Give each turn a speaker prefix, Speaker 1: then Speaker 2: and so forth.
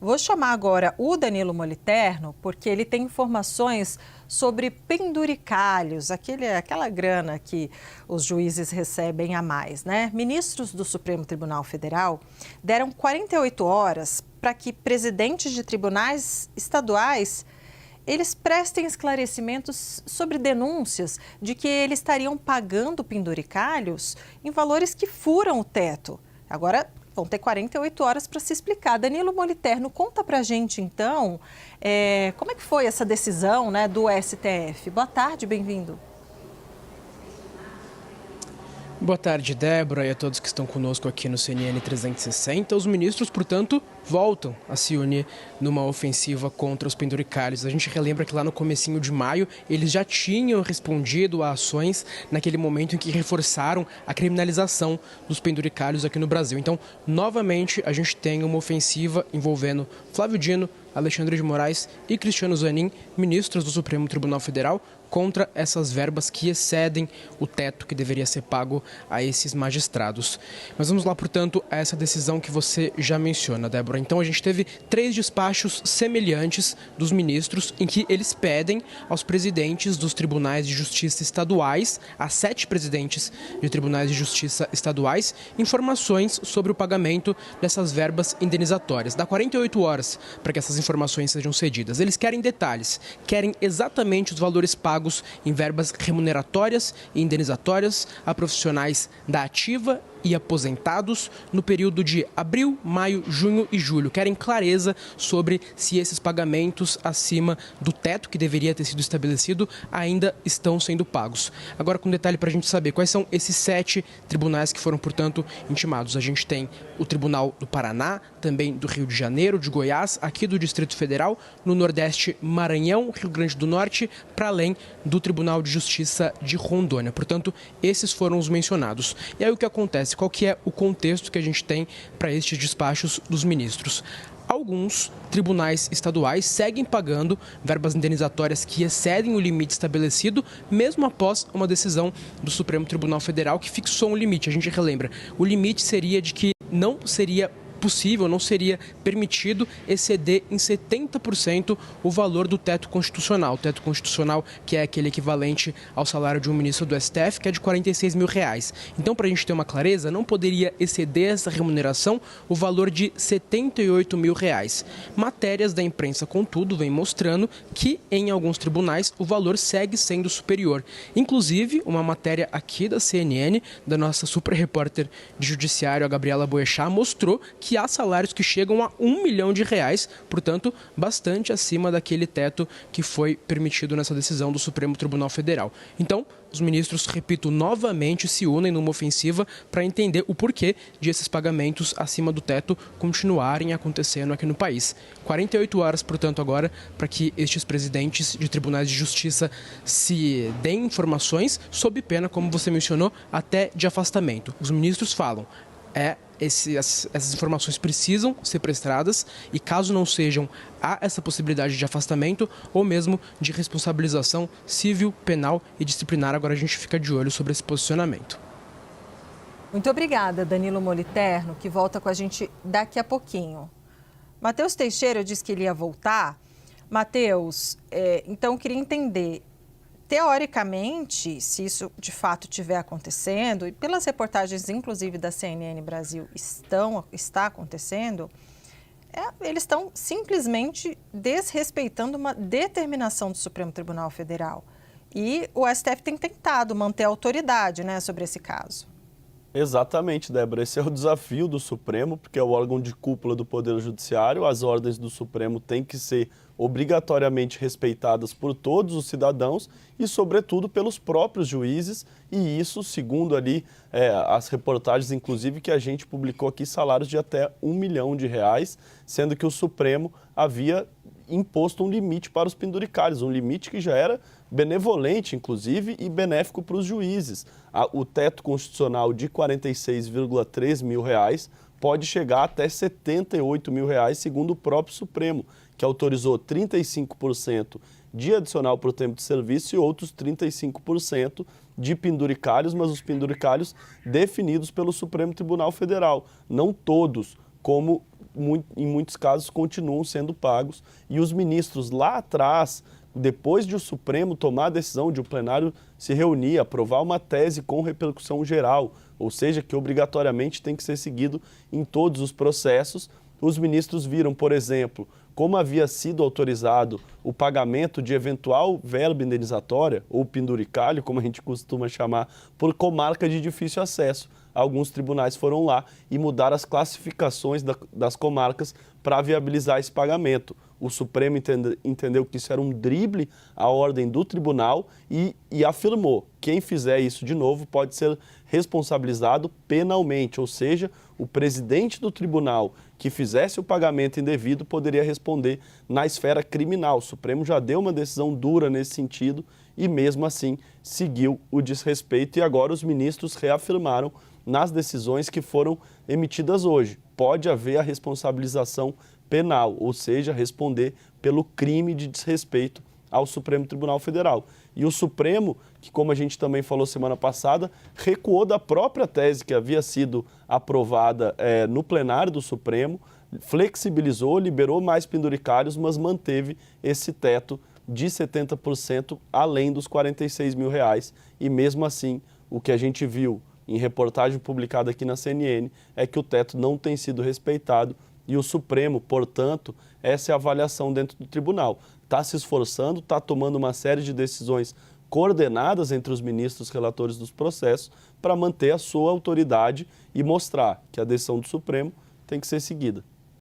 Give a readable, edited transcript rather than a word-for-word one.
Speaker 1: Vou chamar agora o Danilo Moliterno, porque ele tem informações sobre penduricalhos, aquela grana que os juízes recebem a mais, né? Ministros do Supremo Tribunal Federal deram 48 horas para que presidentes de tribunais estaduais eles prestem esclarecimentos sobre denúncias de que eles estariam pagando penduricalhos em valores que furam o teto. Agora vão ter 48 horas para se explicar. Danilo Moliterno, conta para a gente, então, como é que foi essa decisão, né, do STF? Boa tarde, bem-vindo.
Speaker 2: Boa tarde, Débora, e a todos que estão conosco aqui no CNN 360. Os ministros, portanto, voltam a se unir numa ofensiva contra os penduricalhos. A gente relembra que lá no comecinho de maio, eles já tinham respondido a ações naquele momento em que reforçaram a criminalização dos penduricalhos aqui no Brasil. Então, novamente, a gente tem uma ofensiva envolvendo Flávio Dino, Alexandre de Moraes e Cristiano Zanin, ministros do Supremo Tribunal Federal, contra essas verbas que excedem o teto que deveria ser pago a esses magistrados. Mas vamos lá, portanto, a essa decisão que você já menciona, Débora. Então, a gente teve 3 despachos semelhantes dos ministros em que eles pedem aos presidentes dos tribunais de justiça estaduais, a 7 presidentes de tribunais de justiça estaduais, informações sobre o pagamento dessas verbas indenizatórias. Dá 48 horas para que essas informações sejam cedidas. Eles querem detalhes, querem exatamente os valores pagos em verbas remuneratórias e indenizatórias a profissionais da ativa e aposentados no período de abril, maio, junho e julho. Querem clareza sobre se esses pagamentos acima do teto que deveria ter sido estabelecido ainda estão sendo pagos. Agora, com detalhe para a gente saber quais são esses 7 tribunais que foram, portanto, intimados. A gente tem o Tribunal do Paraná, também do Rio de Janeiro, de Goiás, aqui do Distrito Federal, no Nordeste, Maranhão, Rio Grande do Norte, para além do Tribunal de Justiça de Rondônia. Portanto, esses foram os mencionados. E aí o que acontece? Qual que é o contexto que a gente tem para estes despachos dos ministros? Alguns tribunais estaduais seguem pagando verbas indenizatórias que excedem o limite estabelecido, mesmo após uma decisão do Supremo Tribunal Federal que fixou um limite. A gente relembra, o limite seria de que não seria possível, não seria permitido exceder em 70% o valor do teto constitucional. O teto constitucional que é aquele equivalente ao salário de um ministro do STF, que é de R$46 mil. Então, para a gente ter uma clareza, não poderia exceder essa remuneração o valor de R$78 mil. Matérias da imprensa, contudo, vem mostrando que em alguns tribunais o valor segue sendo superior. Inclusive, uma matéria aqui da CNN, da nossa super repórter de judiciário, a Gabriela Boechat, mostrou que há salários que chegam a R$1 milhão, portanto, bastante acima daquele teto que foi permitido nessa decisão do Supremo Tribunal Federal. Então, os ministros, repito, novamente se unem numa ofensiva para entender o porquê de esses pagamentos acima do teto continuarem acontecendo aqui no país. 48 horas, portanto, agora, para que estes presidentes de tribunais de justiça se deem informações, sob pena, como você mencionou, até de afastamento. Os ministros falam, essas informações precisam ser prestadas e, caso não sejam, há essa possibilidade de afastamento ou mesmo de responsabilização civil, penal e disciplinar. Agora a gente fica de olho sobre esse posicionamento.
Speaker 1: Muito obrigada, Danilo Moliterno, que volta com a gente daqui a pouquinho. Matheus Teixeira disse que ele ia voltar. Matheus, então eu queria entender, teoricamente, se isso de fato estiver acontecendo, e pelas reportagens, inclusive da CNN Brasil, está acontecendo, eles estão simplesmente desrespeitando uma determinação do Supremo Tribunal Federal. E o STF tem tentado manter a autoridade, né, sobre esse caso.
Speaker 3: Exatamente, Débora. Esse é o desafio do Supremo, porque é o órgão de cúpula do Poder Judiciário. As ordens do Supremo têm que ser obrigatoriamente respeitadas por todos os cidadãos e, sobretudo, pelos próprios juízes. E isso, segundo ali as reportagens, inclusive, que a gente publicou aqui, salários de até R$1 milhão, sendo que o Supremo havia imposto um limite para os penduricalhos, um limite que já era benevolente, inclusive, e benéfico para os juízes. O teto constitucional de R$46,3 mil pode chegar até R$78 mil, segundo o próprio Supremo, que autorizou 35% de adicional para o tempo de serviço e outros 35% de penduricalhos, mas os penduricalhos definidos pelo Supremo Tribunal Federal. Não todos, como em muitos casos continuam sendo pagos. E os ministros lá atrás, depois de o Supremo tomar a decisão de o plenário se reunir, aprovar uma tese com repercussão geral, ou seja, que obrigatoriamente tem que ser seguido em todos os processos, os ministros viram, por exemplo, como havia sido autorizado o pagamento de eventual verba indenizatória, ou penduricalho, como a gente costuma chamar, por comarca de difícil acesso. Alguns tribunais foram lá e mudaram as classificações das comarcas para viabilizar esse pagamento. O Supremo entendeu que isso era um drible à ordem do tribunal e afirmou que quem fizer isso de novo pode ser responsabilizado penalmente, ou seja, o presidente do tribunal que fizesse o pagamento indevido poderia responder na esfera criminal. O Supremo já deu uma decisão dura nesse sentido e mesmo assim seguiu o desrespeito e agora os ministros reafirmaram nas decisões que foram emitidas hoje. Pode haver a responsabilização penal, ou seja, responder pelo crime de desrespeito ao Supremo Tribunal Federal. E o Supremo, que como a gente também falou semana passada, recuou da própria tese que havia sido aprovada no plenário do Supremo, flexibilizou, liberou mais penduricários, mas manteve esse teto de 70% além dos R$46 mil. E mesmo assim, o que a gente viu em reportagem publicada aqui na CNN, é que o teto não tem sido respeitado e o Supremo, portanto, essa é a avaliação dentro do tribunal. Está se esforçando, está tomando uma série de decisões coordenadas entre os ministros relatores dos processos para manter a sua autoridade e mostrar que a decisão do Supremo tem que ser seguida.